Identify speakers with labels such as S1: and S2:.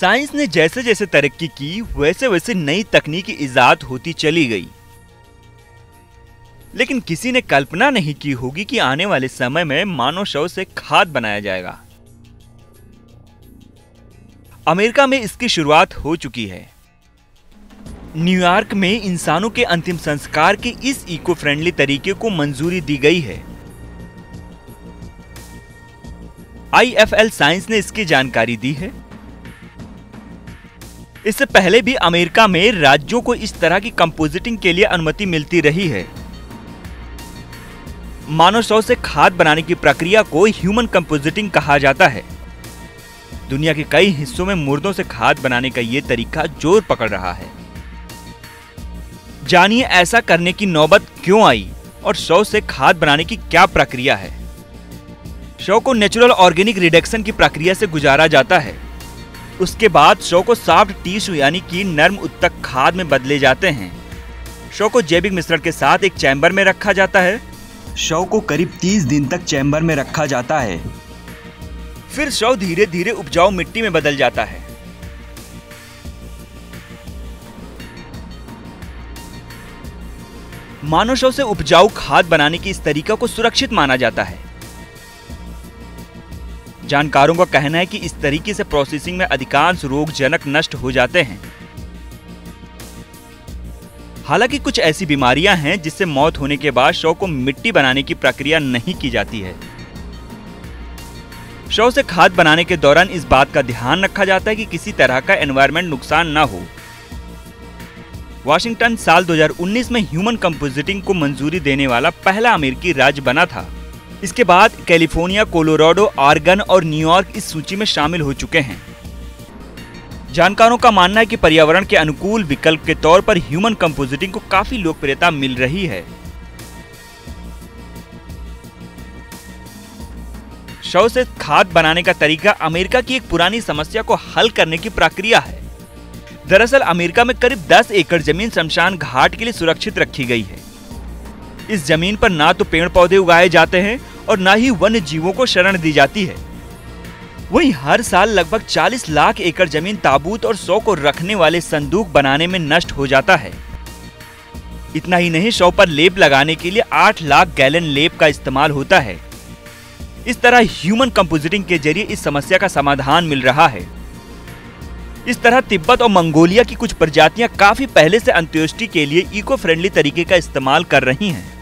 S1: Science ने जैसे जैसे तरक्की की वैसे वैसे नई तकनीकी इजाद होती चली गई, लेकिन किसी ने कल्पना नहीं की होगी कि आने वाले समय में मानव शव से खाद बनाया जाएगा। अमेरिका में इसकी शुरुआत हो चुकी है। न्यूयॉर्क में इंसानों के अंतिम संस्कार के इस इको फ्रेंडली तरीके को मंजूरी दी गई है। IFL साइंस ने इसकी जानकारी दी है। इससे पहले भी अमेरिका में राज्यों को इस तरह की कंपोजिटिंग के लिए अनुमति मिलती रही है। मानव शव से खाद बनाने की प्रक्रिया को ह्यूमन कंपोजिटिंग कहा जाता है। दुनिया के कई हिस्सों में मुर्दों से खाद बनाने का यह तरीका जोर पकड़ रहा है। जानिए ऐसा करने की नौबत क्यों आई और शव से खाद बनाने की क्या प्रक्रिया है। शव को नेचुरल ऑर्गेनिक रिडक्शन की प्रक्रिया से गुजारा जाता है। उसके बाद शव को सॉफ्ट टिश्यू यानी कि नर्म उत्तक खाद में बदले जाते हैं। शव को जैविक मिश्रण के साथ एक चैम्बर में रखा जाता है।
S2: शव को करीब 30 दिन तक चैम्बर में रखा जाता है।
S1: फिर शव धीरे धीरे उपजाऊ मिट्टी में बदल जाता है। मानव शव से उपजाऊ खाद बनाने की इस तरीका को सुरक्षित माना जाता है। जानकारों का कहना है कि इस तरीके से प्रोसेसिंग में अधिकांश रोगजनक नष्ट हो जाते हैं। हालांकि कुछ ऐसी बीमारियां हैं जिससे मौत होने के बाद शव को मिट्टी बनाने की प्रक्रिया नहीं की जाती है। शव से खाद बनाने के दौरान इस बात का ध्यान रखा जाता है कि किसी तरह का एनवायरमेंट नुकसान ना हो। वाशिंगटन साल 2019 में ह्यूमन कंपोजिटिंग को मंजूरी देने वाला पहला अमेरिकी राज्य बना था। इसके बाद कैलिफोर्निया, कोलोराडो, ऑरेगन और न्यूयॉर्क इस सूची में शामिल हो चुके हैं। जानकारों का मानना है कि पर्यावरण के अनुकूल विकल्प के तौर पर ह्यूमन कंपोजिटिंग को काफी लोकप्रियता मिल रही है। शव से खाद बनाने का तरीका अमेरिका की एक पुरानी समस्या को हल करने की प्रक्रिया है। दरअसल अमेरिका में करीब 10 एकड़ जमीन शमशान घाट के लिए सुरक्षित रखी गई है। इस जमीन पर ना तो पेड़ पौधे उगाए जाते हैं और ना ही वन्य जीवों को शरण दी जाती है। वहीं हर साल लगभग 40 लाख एकड़ जमीन ताबूत और शव को रखने वाले संदूक बनाने में नष्ट हो जाता है। इतना ही नहीं, शव पर लेप लगाने के लिए 8 लाख गैलन लेप का इस्तेमाल होता है। इस तरह ह्यूमन कंपोजिटिंग के जरिए इस समस्या का समाधान मिल रहा है। इस तरह तिब्बत और मंगोलिया की कुछ प्रजातियां काफी पहले से अंत्येष्टि के लिए इको फ्रेंडली तरीके का इस्तेमाल कर रही हैं।